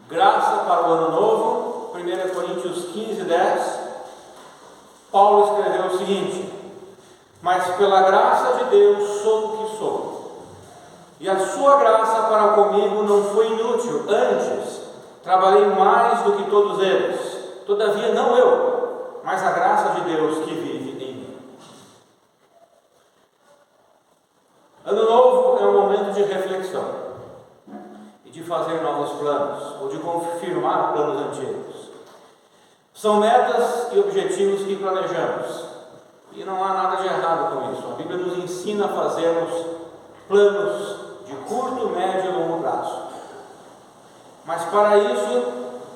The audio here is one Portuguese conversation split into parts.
Graça para o ano novo, 1 Coríntios 15, 10, Paulo escreveu o seguinte: mas pela graça de Deus sou o que sou, e a sua graça para comigo não foi inútil, antes trabalhei mais do que todos eles, todavia não eu, mas a graça de Deus que vive em mim. Ano novo é um momento de reflexão e de fazer novos planos, ou de confirmar planos antigos. São metas e objetivos que planejamos, e não há nada de errado com isso. A Bíblia nos ensina a fazermos planos de curto, médio e longo prazo. Mas para isso,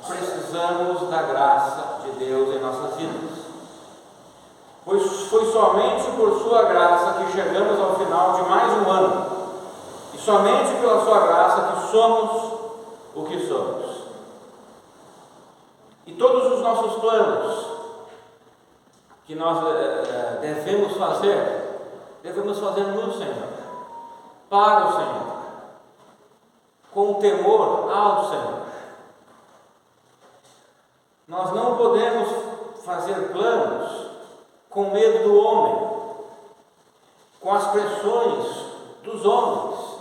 precisamos da graça de Deus em nossas vidas. Pois foi somente por sua graça que chegamos ao final de mais um ano, e somente pela sua graça que somos o que somos. E todos os nossos planos que nós devemos fazer no Senhor, para o Senhor, com temor ao Senhor. Nós não podemos fazer planos com medo do homem, com as pressões dos homens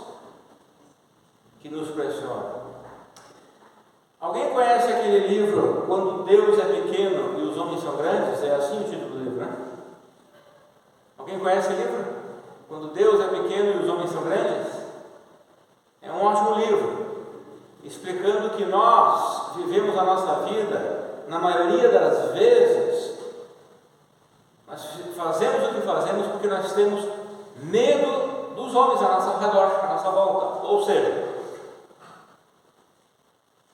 que nos pressionam. Alguém conhece aquele livro, Quando Deus é Pequeno e os Homens São Grandes? É assim o título do livro, né? Alguém conhece o livro? Quando Deus é Pequeno e os Homens São Grandes? É um ótimo livro, explicando que nós vivemos a nossa vida, na maioria das vezes, nós fazemos o que fazemos porque nós temos medo dos homens ao nosso redor, à nossa volta. Ou seja,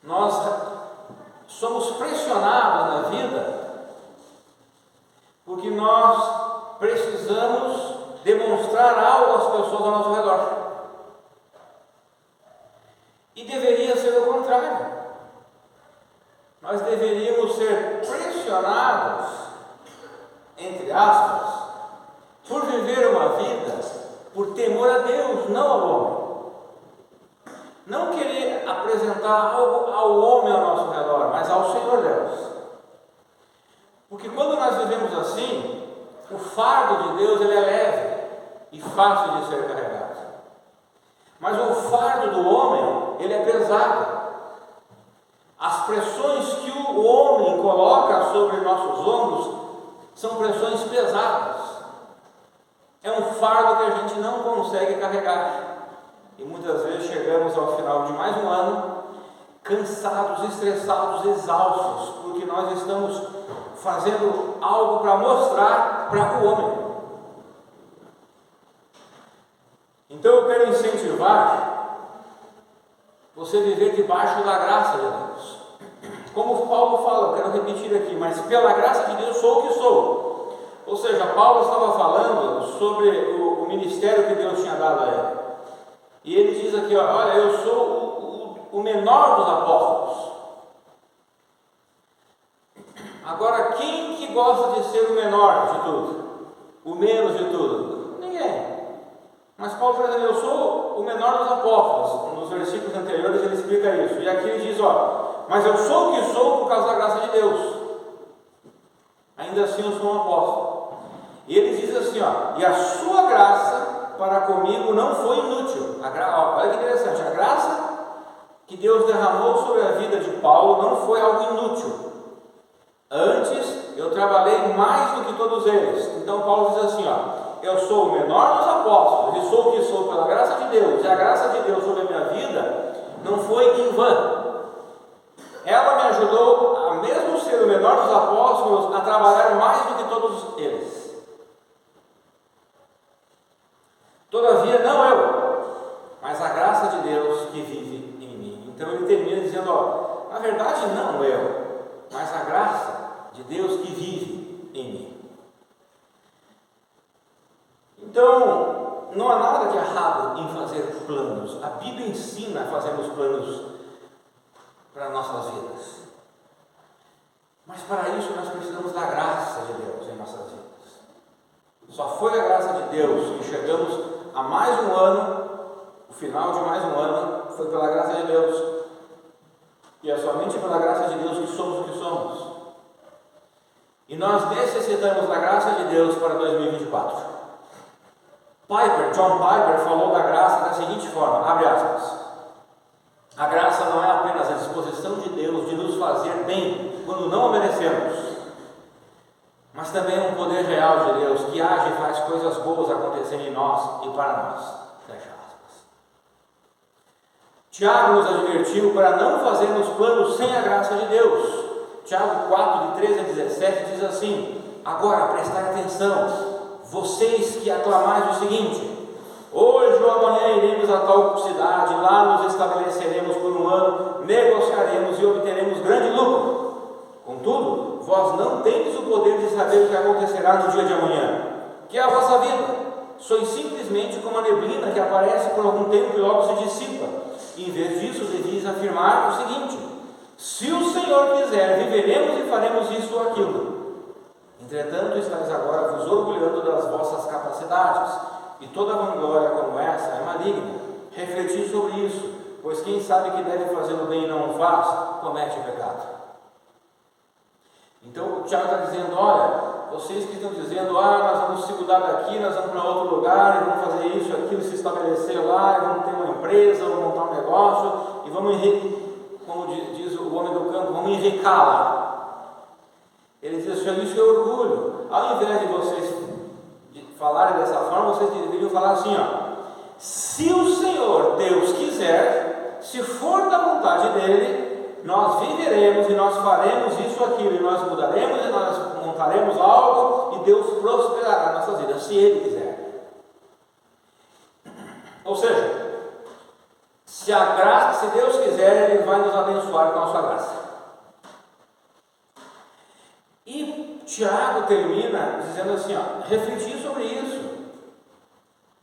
nós somos pressionados na vida porque nós precisamos demonstrar algo às pessoas ao nosso redor. E deveria ser o contrário. Nós deveríamos ser pressionados, entre aspas, por viver uma vida por temor a Deus, não ao homem. Não querer apresentar algo ao homem ao nosso redor, mas ao Senhor Deus. Porque quando nós vivemos assim, o fardo de Deus ele é leve e fácil de ser carregado. Mas o fardo do homem, ele é pesado. As pressões que o homem coloca sobre nossos ombros são pressões pesadas. É um fardo que a gente não consegue carregar. E muitas vezes chegamos ao final de mais um ano cansados, estressados, exaustos, porque nós estamos fazendo algo para mostrar para o homem. Então eu quero incentivar você a viver debaixo da graça de Deus. Como Paulo fala, eu quero repetir aqui, mas pela graça de Deus sou o que sou. Ou seja, Paulo estava falando sobre o ministério que Deus tinha dado a ele. E ele diz aqui, olha, eu sou o menor dos apóstolos. Agora, quem que gosta de ser o menor de tudo? O menos de tudo? Ninguém. Mas Paulo está dizendo, eu sou o menor dos apóstolos. Nos versículos anteriores ele explica isso. E aqui ele diz, mas eu sou o que sou por causa da graça de Deus. Ainda assim eu sou um apóstolo. E ele diz assim, e a sua graça para comigo não foi inútil. Olha que interessante, a graça que Deus derramou sobre a vida de Paulo não foi algo inútil. Antes, eu trabalhei mais do que todos eles. Então Paulo diz assim, eu sou o menor dos apóstolos e sou o que sou pela graça de Deus. E a graça de Deus sobre a minha vida não foi em vão. Ela me ajudou, mesmo ser o menor dos apóstolos, a trabalhar mais do que todos eles. Todavia, não eu, mas a graça de Deus que vive em mim. Então ele termina dizendo, na verdade não eu, mas a graça de Deus que vive em mim. Então, não há nada de errado em fazer planos. A Bíblia ensina a fazermos planos para nossas vidas. Mas para isso nós precisamos da graça de Deus em nossas vidas. Só foi a graça de Deus que chegamos a mais um ano, o final de mais um ano, foi pela graça de Deus. E é somente pela graça de Deus que somos o que somos. E nós necessitamos da graça de Deus para 2024. John Piper falou da graça da seguinte forma, abre aspas: a graça não é apenas a disposição de Deus de nos fazer bem quando não o merecemos, mas também é um poder real de Deus que age e faz coisas boas acontecerem em nós e para nós. Fecha aspas. Tiago nos advertiu para não fazermos planos sem a graça de Deus. Tiago 4, de 13 a 17 diz assim: agora prestai atenção, vocês que aclamais o seguinte: hoje ou amanhã iremos a tal cidade, lá nos estabeleceremos por um ano, negociaremos e obteremos grande lucro. Contudo, vós não tendes o poder de saber o que acontecerá no dia de amanhã, que é a vossa vida. Sois simplesmente como a neblina que aparece por algum tempo e logo se dissipa. Em vez disso, deveis afirmar o seguinte: se o Senhor quiser, viveremos e faremos isso ou aquilo. Entretanto, estáis agora vos orgulhando das vossas capacidades, e toda vanglória como essa é maligna. Refleti sobre isso, pois quem sabe que deve fazer o bem e não o faz, comete o pecado. Então o Tiago está dizendo: olha, vocês que estão dizendo, nós vamos se mudar daqui, nós vamos para outro lugar, e vamos fazer isso, aquilo, se estabelecer lá, e vamos ter uma empresa, vamos montar um negócio, e vamos, como diz o homem do campo, vamos enricá-la. Ele diz assim: isso é orgulho. Ao invés de vocês falarem dessa forma, vocês deveriam falar assim: se o Senhor Deus quiser, se for da vontade dele, nós viveremos e nós faremos isso, aquilo, e nós mudaremos e nós montaremos algo, e Deus prosperará nossas vidas, se Ele quiser. Ou seja, se Deus quiser, Ele vai nos abençoar com a sua graça. E Tiago termina dizendo assim: refletir sobre isso.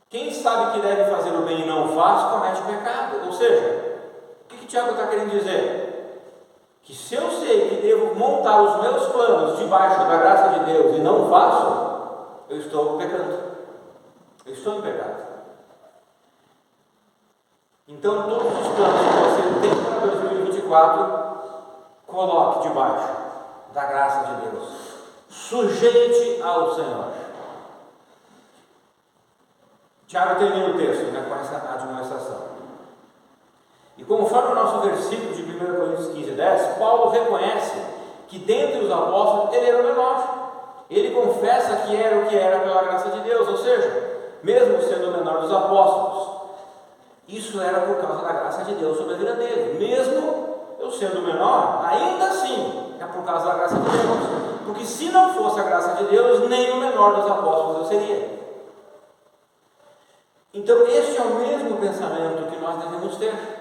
Quem sabe que deve fazer o bem e não faz, comete pecado. Ou seja, o que Tiago está querendo dizer? Que se eu sei que devo montar os meus planos debaixo da graça de Deus e não faço, eu estou pecando. Eu estou em pecado. Então, todos os planos que você tem para 2024, coloque debaixo da graça de Deus. Sujeite ao Senhor. Tiago termina o texto com essa admoestação. E conforme o nosso versículo de 1 Coríntios 15, 10, Paulo reconhece que dentre os apóstolos ele era o menor. Ele confessa que era o que era pela graça de Deus, ou seja, mesmo sendo o menor dos apóstolos, isso era por causa da graça de Deus sobre a vida dele. Mesmo eu sendo o menor, ainda assim é por causa da graça de Deus, porque se não fosse a graça de Deus, nem o menor dos apóstolos eu seria. Então este é o mesmo pensamento que nós devemos ter.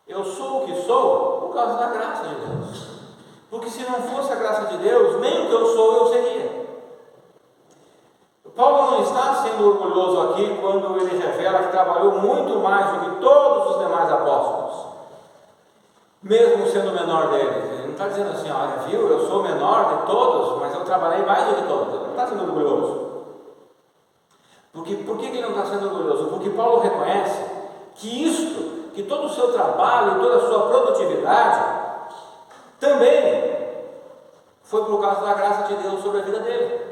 Eu sou o que sou por causa da graça de Deus, porque se não fosse a graça de Deus, nem o que eu sou eu seria. Paulo não está sendo orgulhoso aqui quando ele revela que trabalhou muito mais do que todos os demais apóstolos, mesmo sendo o menor deles. Ele não está dizendo assim: olha, viu, eu sou o menor de todos, mas eu trabalhei mais do que todos. Ele não está sendo orgulhoso. Por que ele não está sendo orgulhoso? Porque Paulo reconhece que todo o seu trabalho, toda a sua produtividade, também foi por causa da graça de Deus sobre a vida dele.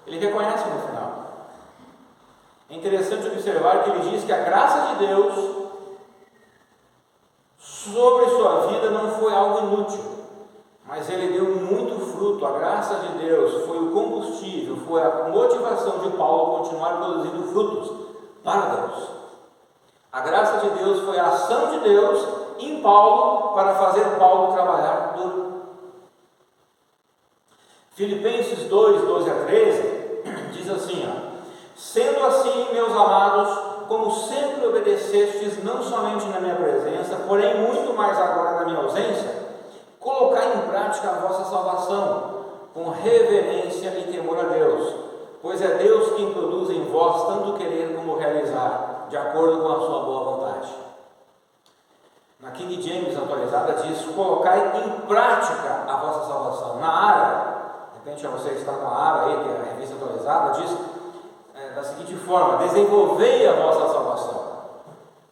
Ele reconhece no final. É interessante observar que ele diz que a graça de Deus sobre sua vida não foi algo inútil, mas ele deu muito fruto. A graça de Deus foi o combustível, foi a motivação de Paulo continuar produzindo frutos para Deus. A graça de Deus foi a ação de Deus em Paulo para fazer Paulo trabalhar duro. Filipenses 2, 12 a 13 diz assim: sendo assim, meus amados, como sempre obedecestes, não somente na minha presença, porém muito mais agora na minha ausência, colocai em prática a vossa salvação, com reverência e temor a Deus, pois é Deus quem produz em vós tanto querer como realizar, de acordo com a sua boa vontade. Na King James atualizada diz: colocai em prática a vossa salvação. Na Ara, de repente você está com a Ara aí, que é a revista atualizada, diz da seguinte forma: desenvolvei a vossa salvação.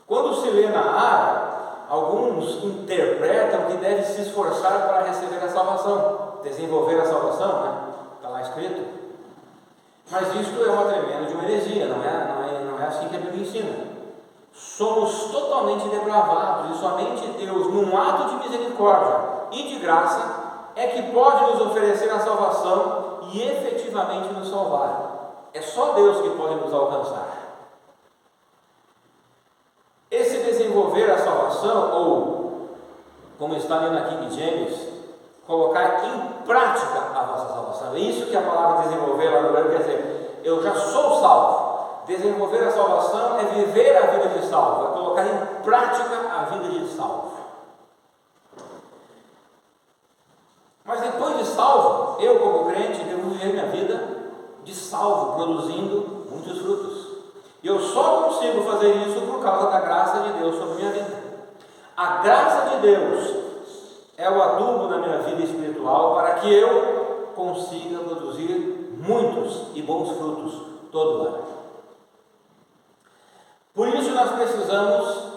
Quando se lê na Ara, alguns interpretam que deve se esforçar para receber a salvação, desenvolver a salvação, né? Está lá escrito. Mas isto é uma tremenda de uma heresia, não é assim que a Bíblia ensina. Somos totalmente depravados e somente Deus, num ato de misericórdia e de graça, é que pode nos oferecer a salvação e efetivamente nos salvar. É só Deus que pode nos alcançar. Esse desenvolver a salvação, ou como está ali na King James, colocar em prática a vossa salvação. É isso que a palavra desenvolver lá no grego quer dizer. Eu já sou salvo. Desenvolver a salvação é viver a vida de salvo, é colocar em prática a vida de salvo. Mas depois de salvo, eu como crente devo viver minha vida de salvo, produzindo muitos frutos. E eu só consigo fazer isso por causa da graça de Deus sobre minha vida. A graça de Deus é o adubo na minha vida espiritual para que eu consiga produzir muitos e bons frutos todo ano. Por isso nós precisamos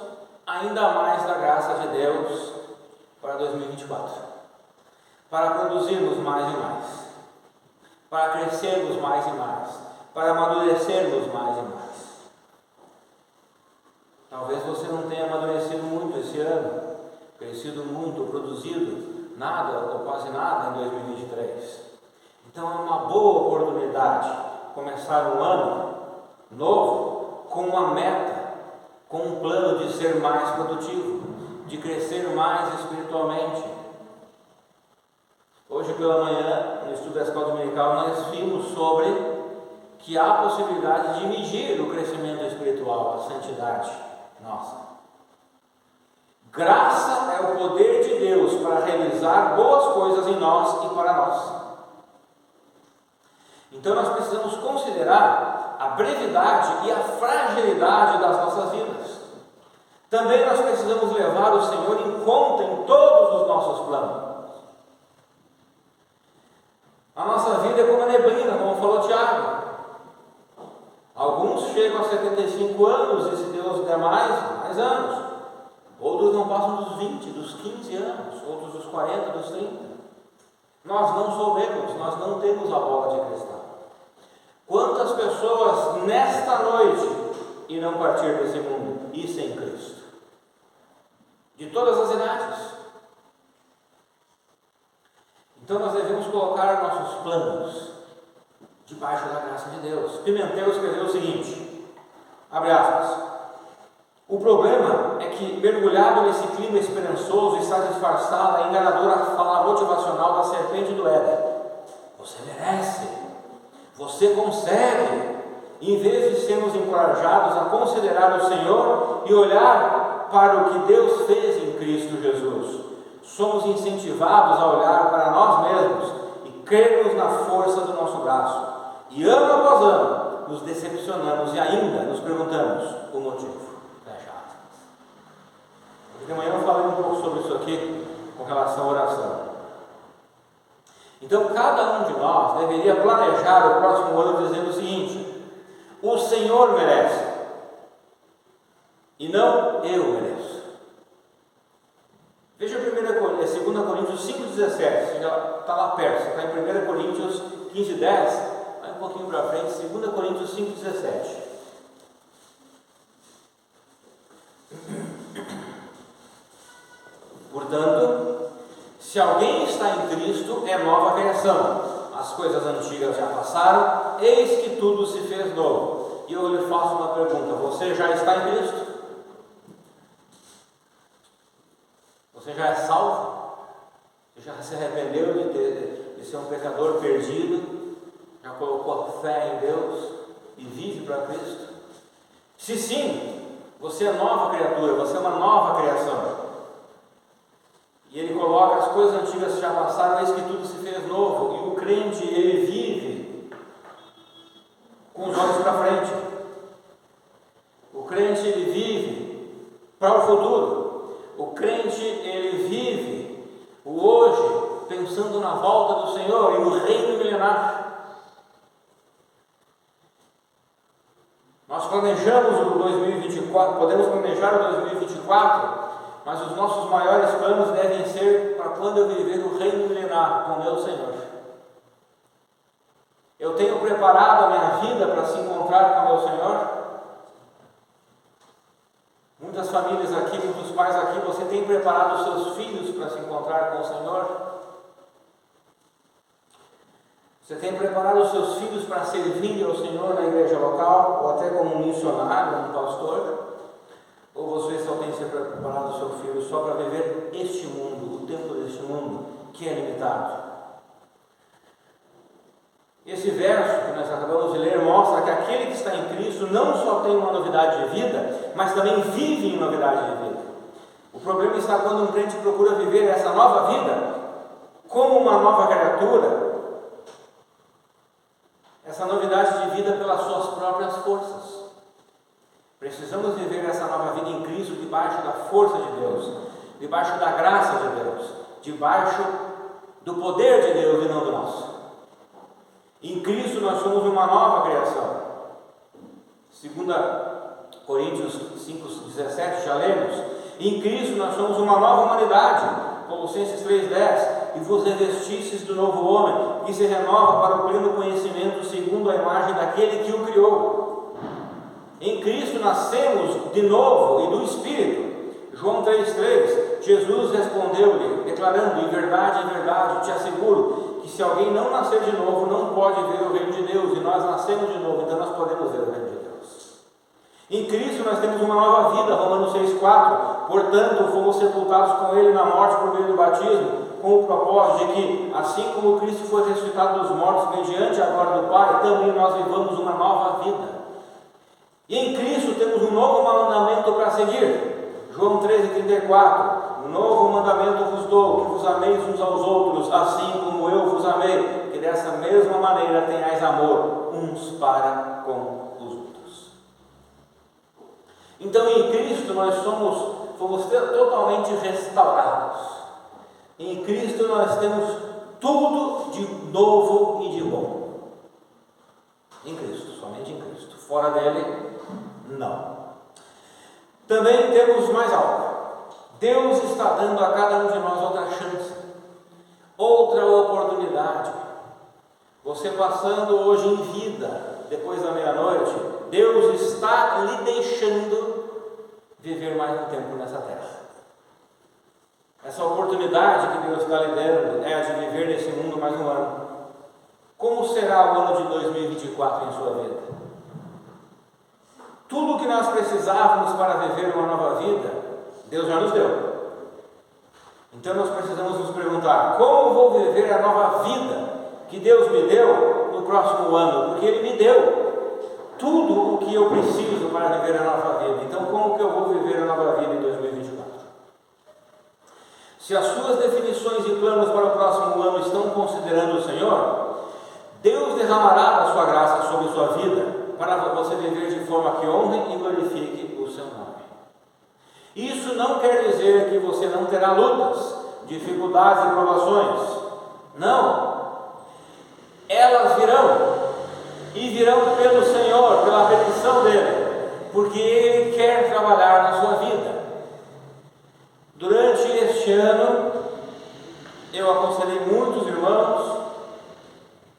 ainda mais da graça de Deus para 2024, para produzirmos mais e mais, para crescermos mais e mais, para amadurecermos mais e mais. Talvez você não tenha amadurecido muito esse ano, crescido muito, produzido nada ou quase nada em 2023. Então é uma boa oportunidade começar um ano novo com uma meta, com um plano de ser mais produtivo, de crescer mais espiritualmente. Hoje pela manhã, no estudo da escola dominical, nós vimos sobre que há a possibilidade de medir o crescimento espiritual, a santidade nossa. Graça é o poder de Deus para realizar boas coisas em nós e para nós. Então nós precisamos considerar a brevidade e a fragilidade das nossas vidas. Também nós precisamos levar o Senhor em conta em todos os nossos planos. A nossa vida é como a neblina, como falou Tiago. Alguns chegam a 75 anos e, se Deus der mais anos. Outros não passam dos 20, dos 15 anos, outros dos 40, dos 30. Nós não soubemos, nós não temos a bola de cristal. Quantas pessoas nesta noite irão partir desse mundo e sem Cristo? De todas as idades. Então nós devemos colocar nossos planos debaixo da graça de Deus. Pimentel escreveu o seguinte, abre aspas: o problema é que, mergulhado nesse clima esperançoso, está disfarçada a enganadora fala motivacional da serpente do Éden. Você merece, você consegue, em vez de sermos encorajados a considerar o Senhor e olhar para o que Deus fez em Cristo Jesus, somos incentivados a olhar para nós mesmos e crermos na força do nosso braço. E ano após ano, nos decepcionamos e ainda nos perguntamos o motivo. Fecha aspas. Hoje de manhã eu falei um pouco sobre isso aqui, com relação à oração. Então, cada um de nós deveria planejar o próximo ano dizendo o seguinte: o Senhor merece, e não eu mereço. Veja 2 Coríntios 5,17, já está lá perto, está em 1 Coríntios 15,10, vai um pouquinho para frente, 2 Coríntios 5,17. Portanto, se alguém está em Cristo, é nova criação. As coisas antigas já passaram, eis que tudo se fez novo. E eu lhe faço uma pergunta: você já está em Cristo? Você já é salvo? Você já se arrependeu de ser um pecador perdido? Já colocou a fé em Deus e vive para Cristo? Se sim, você é nova criatura, você é uma nova criação. E ele coloca: as coisas antigas já passaram, eis que tudo se fez novo. E o crente, ele vive com os olhos para frente. O crente, ele vive para o futuro. O crente, ele vive o hoje, pensando na volta do Senhor e no reino milenar. Nós planejamos o 2024, podemos planejar o 2024 mas os nossos maiores planos devem ser para quando eu viver no reino milenar com meu Senhor. Eu tenho preparado a minha vida para se encontrar com meu Senhor? Muitas famílias aqui, muitos pais aqui, você tem preparado os seus filhos para se encontrar com o Senhor? Você tem preparado os seus filhos para servir ao Senhor na igreja local, ou até como um missionário, um pastor? Ou você só tem se preparado o seu filho só para viver este mundo, o tempo deste mundo, que é limitado? Esse verso que nós acabamos de ler mostra que aquele que está em Cristo não só tem uma novidade de vida, mas também vive em novidade de vida. O problema está quando um crente procura viver essa nova vida como uma nova criatura, essa novidade de vida pelas suas próprias forças. Precisamos viver essa nova vida em Cristo debaixo da força de Deus, debaixo da graça de Deus, debaixo do poder de Deus e não do nosso. Em Cristo nós somos uma nova criação. 2 Coríntios 5,17, já lemos. Em Cristo nós somos uma nova humanidade. Colossenses 3,10. E vos revestistes do novo homem, que se renova para o pleno conhecimento segundo a imagem daquele que o criou. Em Cristo nascemos de novo e do Espírito. João 3,3. Jesus respondeu-lhe, declarando: em verdade, te asseguro, que se alguém não nascer de novo, não pode ver o reino de Deus. E nós nascemos de novo, então nós podemos ver o reino de Deus. Em Cristo nós temos uma nova vida, Romanos 6,4. Portanto, fomos sepultados com Ele na morte por meio do batismo, com o propósito de que, assim como Cristo foi ressuscitado dos mortos mediante a glória do Pai, também nós vivamos uma nova vida. E em Cristo temos um novo mandamento para seguir. João 13,34. Um novo mandamento vos dou, que vos ameis uns aos outros, assim como eu vos amei, que dessa mesma maneira tenhais amor uns para com os outros. Então em Cristo nós fomos totalmente restaurados. Em Cristo nós temos tudo de novo e de bom. Em Cristo, somente em Cristo. Fora dele, não. Também temos mais algo. Deus está dando a cada um de nós outra chance, outra oportunidade. Você passando hoje em vida, depois da meia-noite, Deus está lhe deixando viver mais um tempo nessa terra. Essa oportunidade que Deus está lhe dando é a de viver nesse mundo mais um ano. Como será o ano de 2024 em sua vida? Tudo o que nós precisávamos para viver uma nova vida, Deus já nos deu. Então nós precisamos nos perguntar: como vou viver a nova vida que Deus me deu no próximo ano? Porque Ele me deu tudo o que eu preciso para viver a nova vida. Então como que eu vou viver a nova vida em 2024? Se as suas definições e planos para o próximo ano estão considerando o Senhor, Deus derramará a sua graça sobre sua vida para você viver de forma que honre e glorifique o seu nome. Isso não quer dizer que você não terá lutas, dificuldades e provações. Não. Elas virão, e virão pelo Senhor, pela permissão dEle, porque Ele quer trabalhar na sua vida. Durante este ano, eu aconselhei muitos irmãos,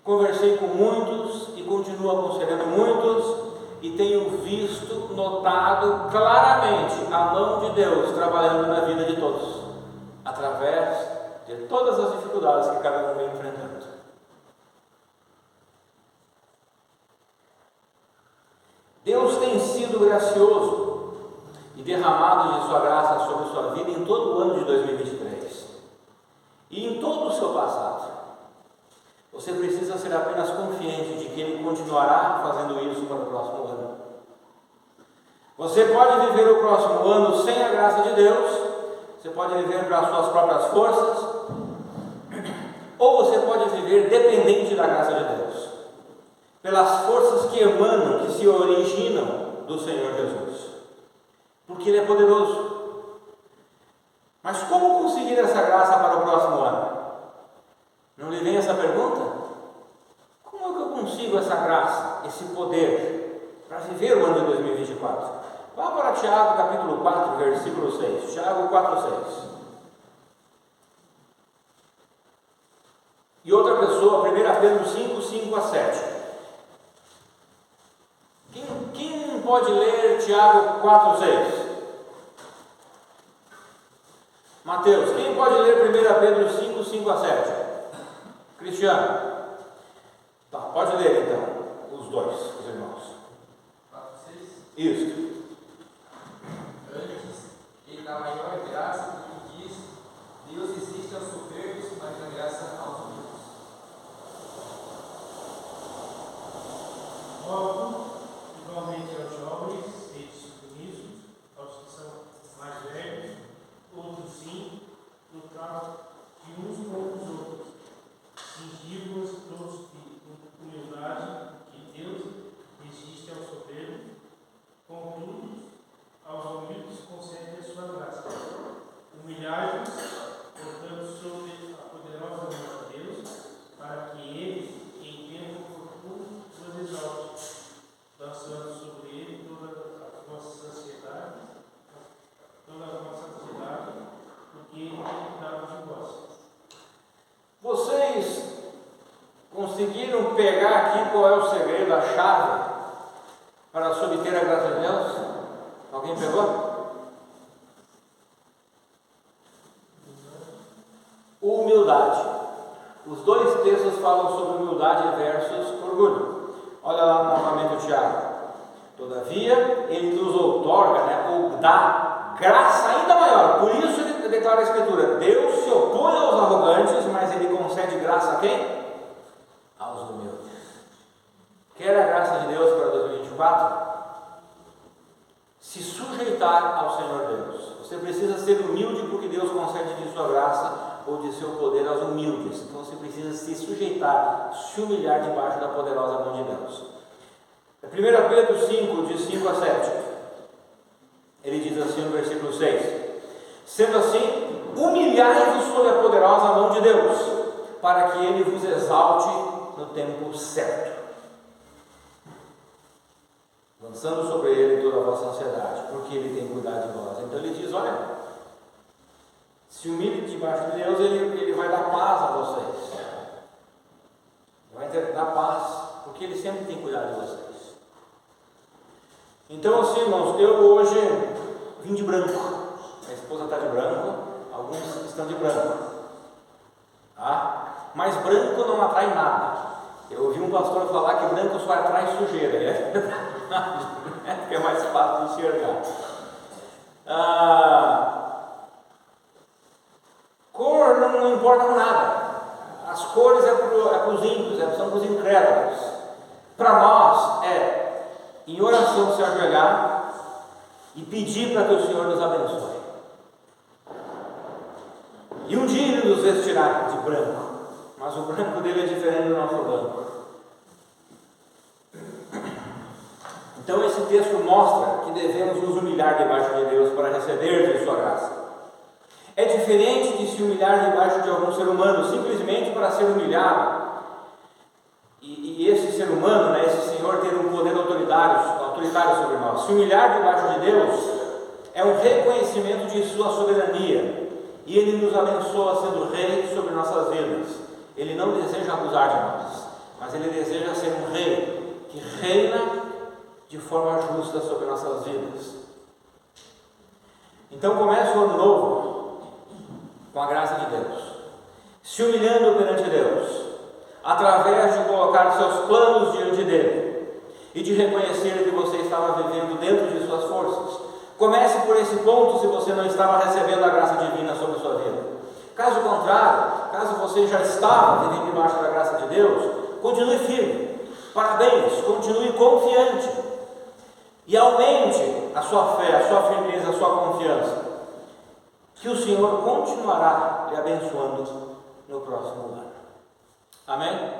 conversei com muitos e continuo aconselhando muitos, e tenho visto, notado claramente a mão de Deus trabalhando na vida de todos, através de todas as dificuldades que cada um vem enfrentando. Deus tem sido gracioso e derramado de sua graça sobre sua vida em todo o ano de 2023 e em todo o seu passado. Você precisa ser apenas confiante de que Ele continuará fazendo isso para o próximo ano. Você pode viver o próximo ano sem a graça de Deus, você pode viver para as suas próprias forças, ou você pode viver dependente da graça de Deus, pelas forças que emanam, que se originam do Senhor Jesus, porque Ele é poderoso. Mas como conseguir essa graça para o próximo ano? Não lhe vem essa pergunta? Como é que eu consigo essa graça, esse poder, para viver o ano de 2024? Vá para Tiago capítulo 4, versículo 6. Tiago 4, 6. E outra pessoa, 1 Pedro 5, 5 a 7. Quem pode ler Tiago 4, 6? Mateus, quem pode ler 1 Pedro 5, 5 a 7? Cristiano. Tá, pode ler então, os dois, os irmãos. 4, 6. Isso. Antes, e da maior graça que diz: Deus existe aos soberbos, mas dá graça aos humildes. Logo, igualmente aos jovens, sede submissos, aos que são mais velhos, outros sim, lutar de uns com os outros, cingir-vos de humildade, que Deus resiste ao soberbo, contudo, aos humildes concede a sua graça. Humilhai-vos, portanto, sob a poderosa mão de Deus, para que Ele, em tempo oportuno, vos exalte, lançando sobre Ele toda a vossa ansiedade, porque Ele tem cuidado de vós. Vocês conseguiram pegar aqui qual é o segredo, a chave para se obter a graça de Deus? Alguém pegou? Humildade. Os dois textos falam sobre humildade versus orgulho. Olha lá novamente o Tiago. Todavia, ele nos outorga, ou dá graça ainda maior. Por isso ele declara a Escritura: Deus se opõe aos arrogantes, mas ele concede graça a quem? Aos humildes. Quer a graça de Deus para 2024? Se sujeitar ao Senhor Deus. Você precisa ser humilde, porque Deus concede de sua graça ou de seu poder aos humildes. Então você precisa se sujeitar, se humilhar debaixo da poderosa mão de Deus. 1 Pedro 5, de 5 a 7. Ele diz assim no versículo 6: Sendo assim, humilhai-vos sob a poderosa mão de Deus, para que Ele vos exalte no tempo certo, lançando sobre Ele toda a vossa ansiedade, porque Ele tem cuidado de vós. Então ele diz: olha, se humilhe debaixo de Deus, Ele vai dar paz a vocês. Ele vai dar paz, porque Ele sempre tem cuidado de vocês. Então, assim, irmãos, eu hoje vim de branco. Minha esposa está de branco, alguns estão de branco. Tá? Mas branco não atrai nada. Eu ouvi um pastor falar que branco só atrai sujeira. É verdade, porque é mais fácil de enxergar. Cor não importa com nada. As cores é para os ímpios, são para os incrédulos. Para nós em oração, se ajoelhar e pedir para que o Senhor nos abençoe. E um dia Ele nos vestirá de branco, mas o branco dele é diferente do nosso branco. Então esse texto mostra que devemos nos humilhar debaixo de Deus para receber de sua graça. É diferente de se humilhar debaixo de algum ser humano, simplesmente para ser humilhado. E esse ser humano, esse Senhor, ter um poder autoritário sobre nós. Se humilhar debaixo de Deus é um reconhecimento de sua soberania. E Ele nos abençoa sendo Rei sobre nossas vidas. Ele não deseja abusar de nós, mas Ele deseja ser um Rei que reina de forma justa sobre nossas vidas. Então comece o ano novo com a graça de Deus, se humilhando perante Deus, através de colocar seus planos diante dele e de reconhecer que você estava vivendo dentro de suas forças. Comece por esse ponto se você não estava recebendo a graça divina sobre a sua vida. Caso contrário, caso você já estava vivendo debaixo da graça de Deus, continue firme. Parabéns, continue confiante e aumente a sua fé, a sua firmeza, a sua confiança, que o Senhor continuará lhe abençoando no próximo ano. Amém?